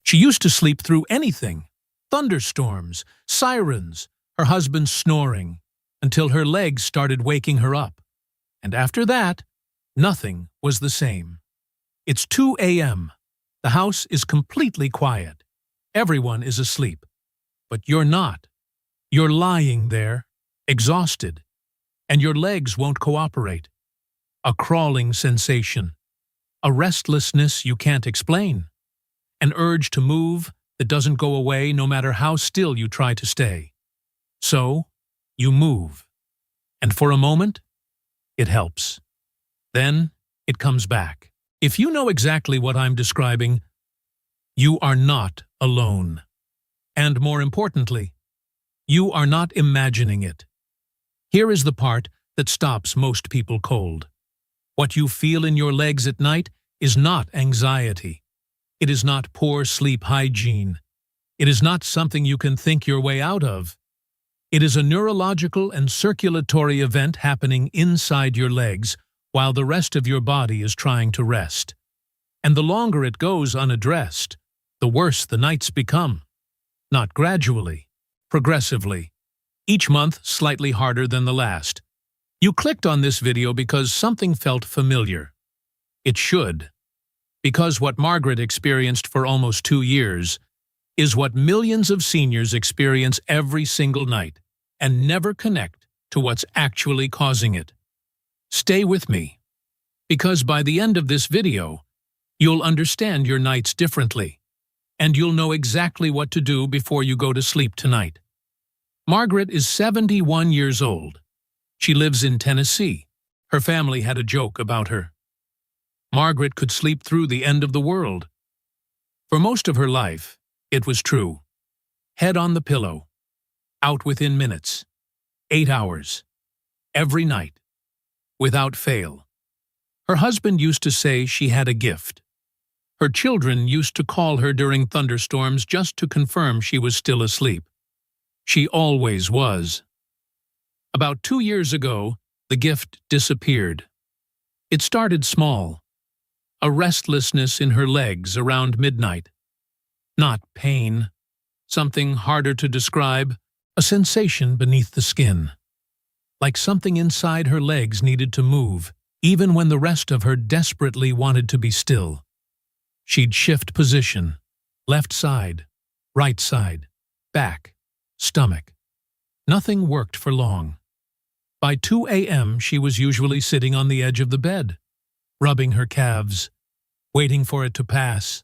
She used to sleep through anything, thunderstorms, sirens, her husband snoring, until her legs started waking her up. And after that, nothing was the same. It's 2 a.m. The house is completely quiet. Everyone is asleep. But you're not. You're lying there, exhausted, and your legs won't cooperate. A crawling sensation. A restlessness you can't explain. An urge to move that doesn't go away no matter how still you try to stay. So, you move. And for a moment, it helps. Then, it comes back. If you know exactly what I'm describing, you are not alone. And more importantly, you are not imagining it. Here is the part that stops most people cold. What you feel in your legs at night is not anxiety. It is not poor sleep hygiene. It is not something you can think your way out of. It is a neurological and circulatory event happening inside your legs while the rest of your body is trying to rest. And the longer it goes unaddressed, the worse the nights become. Not gradually, progressively. Each month slightly harder than the last. You clicked on this video because something felt familiar. It should. Because what Margaret experienced for almost 2 years is what millions of seniors experience every single night and never connect to what's actually causing it. Stay with me, because by the end of this video, you'll understand your nights differently, and you'll know exactly what to do before you go to sleep tonight. Margaret is 71 years old. She lives in Tennessee. Her family had a joke about her. Margaret could sleep through the end of the world. For most of her life, it was true. Head on the pillow. Out within minutes. 8 hours. Every night. Without fail. Her husband used to say she had a gift. Her children used to call her during thunderstorms just to confirm she was still asleep. She always was. About 2 years ago, the gift disappeared. It started small. A restlessness in her legs around midnight. Not pain. Something harder to describe. A sensation beneath the skin. Like something inside her legs needed to move, even when the rest of her desperately wanted to be still. She'd shift position. Left side, right side, back, stomach. Nothing worked for long. By 2 a.m., she was usually sitting on the edge of the bed, rubbing her calves, waiting for it to pass.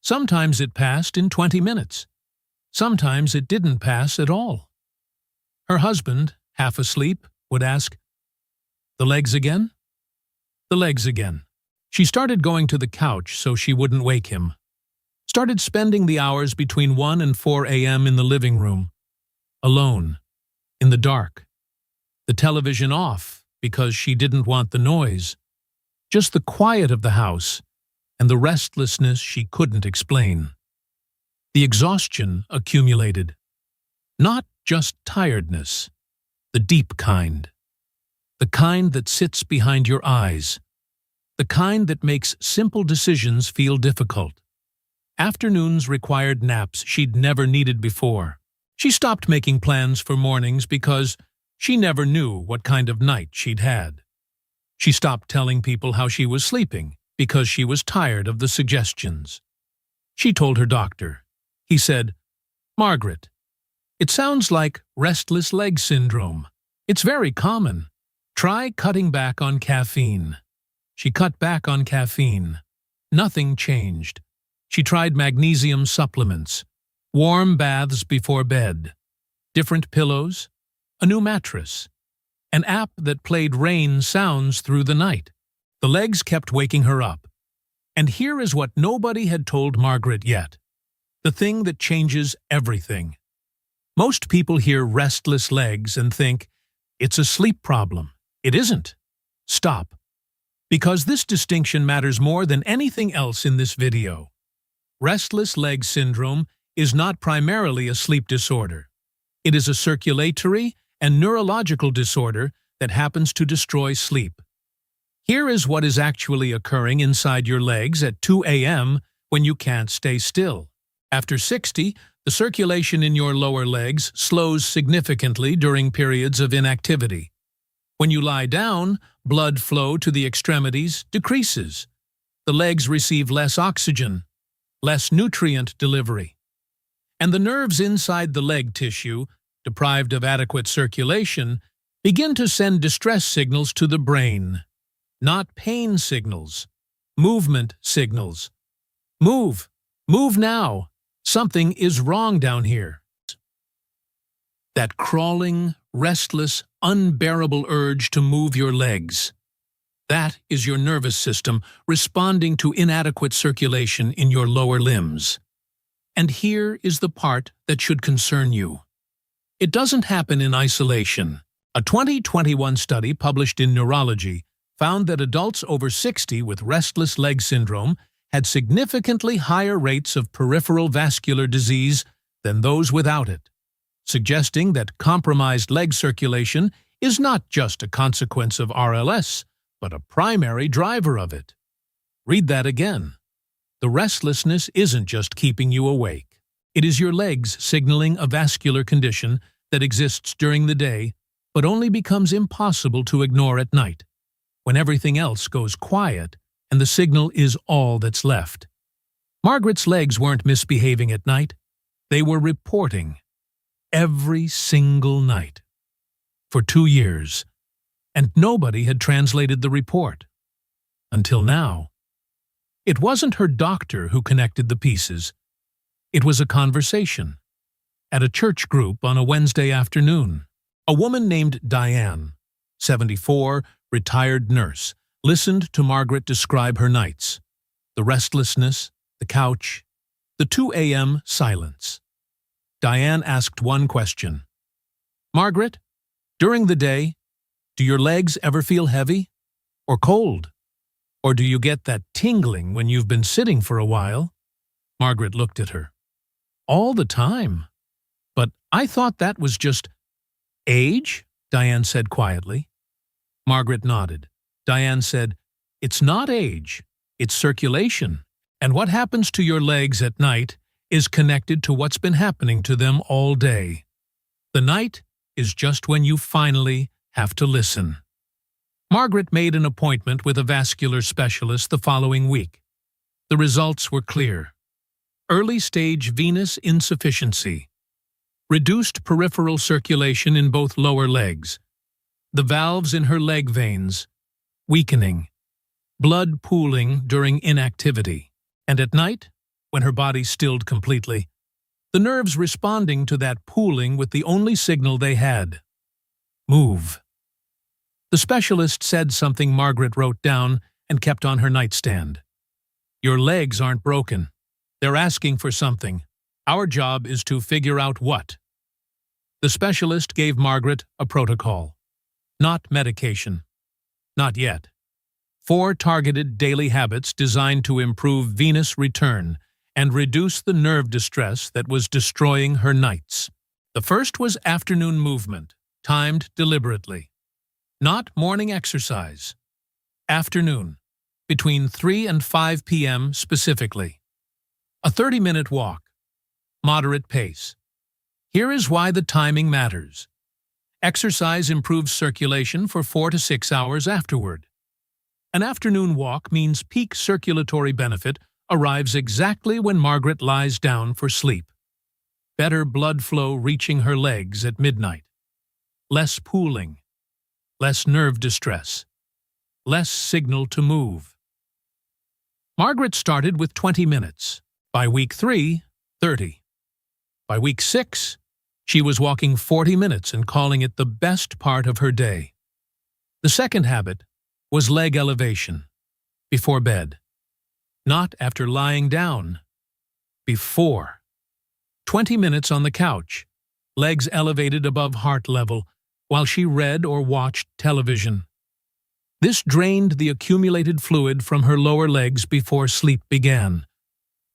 Sometimes it passed in 20 minutes. Sometimes it didn't pass at all. Her husband, half asleep, would ask, "The legs again?" The legs again. She started going to the couch so she wouldn't wake him. Started spending the hours between 1 and 4 a.m. in the living room, alone, in the dark. The television off because she didn't want the noise. Just the quiet of the house and the restlessness she couldn't explain. The exhaustion accumulated. Not just tiredness, the deep kind. The kind that sits behind your eyes. The kind that makes simple decisions feel difficult. Afternoons required naps she'd never needed before. She stopped making plans for mornings because she never knew what kind of night she'd had. She stopped telling people how she was sleeping because she was tired of the suggestions. She told her doctor. He said, "Margaret, it sounds like restless leg syndrome. It's very common. Try cutting back on caffeine." She cut back on caffeine. Nothing changed. She tried magnesium supplements, warm baths before bed, different pillows, a new mattress, an app that played rain sounds through the night. The legs kept waking her up. And here is what nobody had told Margaret yet. The thing that changes everything. Most people hear restless legs and think, it's a sleep problem. It isn't. Stop. Because this distinction matters more than anything else in this video. Restless leg syndrome is not primarily a sleep disorder. It is a circulatory and neurological disorder that happens to destroy sleep. Here is what is actually occurring inside your legs at 2 a.m. when you can't stay still. After 60, the circulation in your lower legs slows significantly during periods of inactivity. When you lie down, blood flow to the extremities decreases. The legs receive less oxygen, less nutrient delivery. And the nerves inside the leg tissue, deprived of adequate circulation, begin to send distress signals to the brain. Not pain signals, movement signals. Move! Move now! Something is wrong down here. That crawling, restless, unbearable urge to move your legs. That is your nervous system responding to inadequate circulation in your lower limbs. And here is the part that should concern you. It doesn't happen in isolation. A 2021 study published in Neurology found that adults over 60 with restless leg syndrome had significantly higher rates of peripheral vascular disease than those without it, suggesting that compromised leg circulation is not just a consequence of RLS, but a primary driver of it. Read that again. The restlessness isn't just keeping you awake. It is your legs signaling a vascular condition that exists during the day, but only becomes impossible to ignore at night, when everything else goes quiet and the signal is all that's left. Margaret's legs weren't misbehaving at night. They were reporting. Every single night. For 2 years. And nobody had translated the report. Until now. It wasn't her doctor who connected the pieces. It was a conversation. At a church group on a Wednesday afternoon. A woman named Diane, 74, retired nurse, listened to Margaret describe her nights. The restlessness, the couch, the 2 a.m. silence. Diane asked one question. Margaret, during the day, do your legs ever feel heavy or cold? Or do you get that tingling when you've been sitting for a while? Margaret looked at her. All the time. But I thought that was just age, Diane said quietly. Margaret nodded. Diane said, it's not age, it's circulation. And what happens to your legs at night is connected to what's been happening to them all day. The night is just when you finally have to listen. Margaret made an appointment with a vascular specialist the following week. The results were clear. Early-stage venous insufficiency. Reduced peripheral circulation in both lower legs. The valves in her leg veins weakening. Blood pooling during inactivity. And at night, when her body stilled completely, the nerves responding to that pooling with the only signal they had. Move. The specialist said something Margaret wrote down and kept on her nightstand. Your legs aren't broken. They're asking for something. Our job is to figure out what. The specialist gave Margaret a protocol. Not medication. Not yet. 4 targeted daily habits designed to improve venous return and reduce the nerve distress that was destroying her nights. The first was afternoon movement, timed deliberately. Not morning exercise. Afternoon, between 3 and 5 p.m. specifically. A 30-minute walk. Moderate pace. Here is why the timing matters. Exercise improves circulation for 4 to 6 hours afterward. An afternoon walk means peak circulatory benefit arrives exactly when Margaret lies down for sleep. Better blood flow reaching her legs at midnight. Less pooling. Less nerve distress. Less signal to move. Margaret started with 20 minutes. By week 3, 30. By week 6, she was walking 40 minutes and calling it the best part of her day. The second habit was leg elevation. Before bed. Not after lying down. Before. 20 minutes on the couch, legs elevated above heart level, while she read or watched television. This drained the accumulated fluid from her lower legs before sleep began,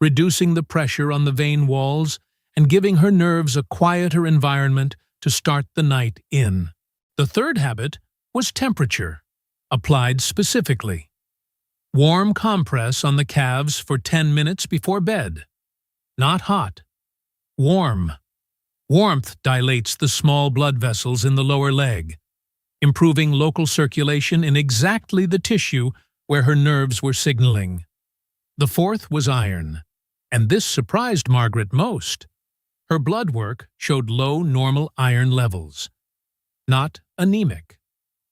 reducing the pressure on the vein walls and giving her nerves a quieter environment to start the night in. The third habit was temperature, applied specifically. Warm compress on the calves for 10 minutes before bed. Not hot. Warm. Warmth dilates the small blood vessels in the lower leg, improving local circulation in exactly the tissue where her nerves were signaling. The fourth was iron, and this surprised Margaret most. Her blood work showed low normal iron levels. Not anemic,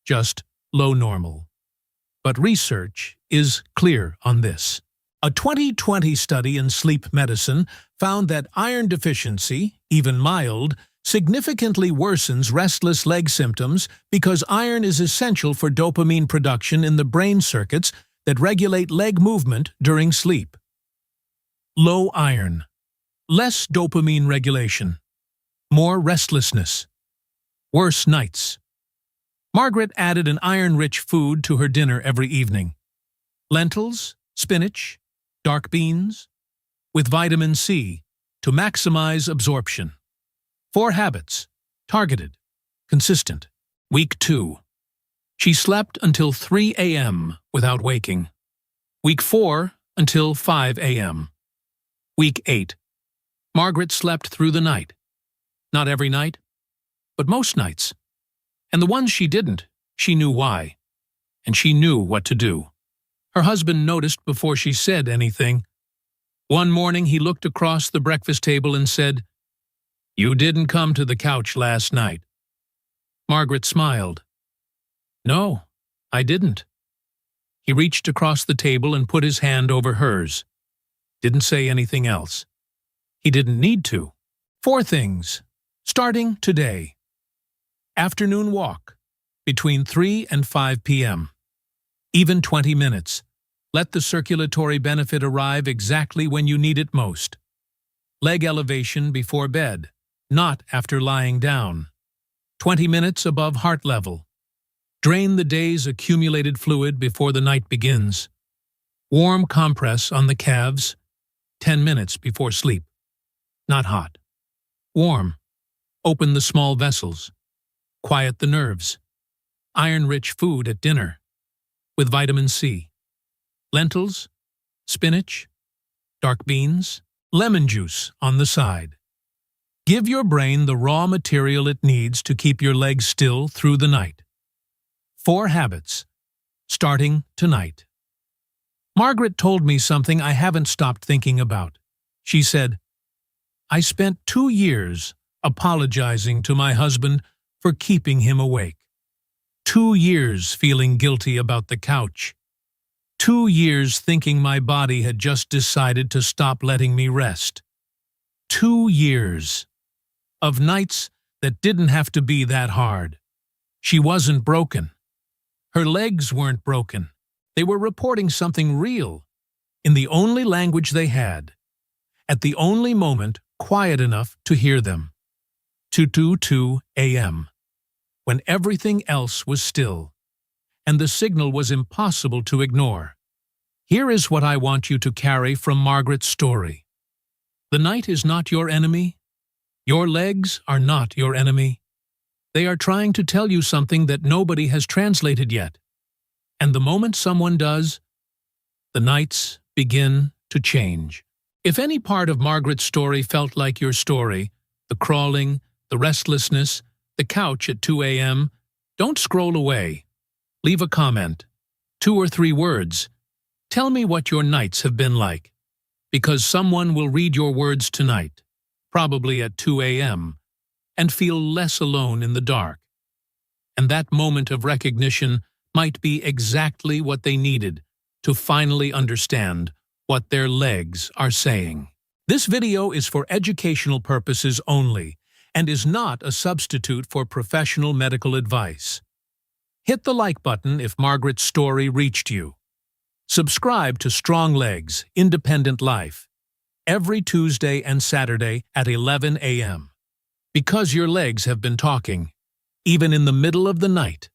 just low normal. But research is clear on this. A 2020 study in sleep medicine found that iron deficiency, even mild, significantly worsens restless leg symptoms because iron is essential for dopamine production in the brain circuits that regulate leg movement during sleep. Low iron. Less dopamine regulation. More restlessness. Worse nights. Margaret added an iron-rich food to her dinner every evening. Lentils, spinach, dark beans, with vitamin C to maximize absorption. 4 habits. Targeted. Consistent. Week 2. She slept until 3 a.m. without waking. Week 4 until 5 a.m. Week 8. Margaret slept through the night. Not every night, but most nights. And the ones she didn't, she knew why. And she knew what to do. Her husband noticed before she said anything. One morning he looked across the breakfast table and said, "You didn't come to the couch last night." Margaret smiled. "No, I didn't." He reached across the table and put his hand over hers. Didn't say anything else. He didn't need to. 4 things, starting today. Afternoon walk, between 3 and 5 p.m. Even 20 minutes. Let the circulatory benefit arrive exactly when you need it most. Leg elevation before bed, not after lying down. 20 minutes above heart level. Drain the day's accumulated fluid before the night begins. Warm compress on the calves, 10 minutes before sleep. Not hot. Warm. Open the small vessels. Quiet the nerves. Iron-rich food at dinner. With vitamin C. Lentils, spinach, dark beans, lemon juice on the side. Give your brain the raw material it needs to keep your legs still through the night. 4 habits, starting tonight. Margaret told me something I haven't stopped thinking about. She said, "I spent 2 years apologizing to my husband for keeping him awake. 2 years feeling guilty about the couch. 2 years thinking my body had just decided to stop letting me rest. 2 years of nights that didn't have to be that hard. She wasn't broken. Her legs weren't broken. They were reporting something real, in the only language they had, at the only moment quiet enough to hear them. 2:22 a.m., when everything else was still, and the signal was impossible to ignore. Here is what I want you to carry from Margaret's story. The night is not your enemy. Your legs are not your enemy. They are trying to tell you something that nobody has translated yet. And the moment someone does, the nights begin to change. If any part of Margaret's story felt like your story, the crawling, the restlessness, the couch at 2 a.m., don't scroll away. Leave a comment, 2 or 3 words. Tell me what your nights have been like, because someone will read your words tonight, probably at 2 a.m., and feel less alone in the dark. And that moment of recognition might be exactly what they needed to finally understand what their legs are saying. This video is for educational purposes only and is not a substitute for professional medical advice. Hit the like button if Margaret's story reached you. Subscribe to Strong Legs, Independent Life, every Tuesday and Saturday at 11 a.m. Because your legs have been talking, even in the middle of the night,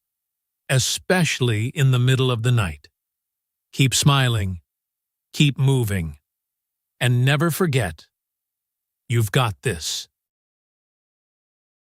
especially in the middle of the night. Keep smiling, keep moving, and never forget, you've got this.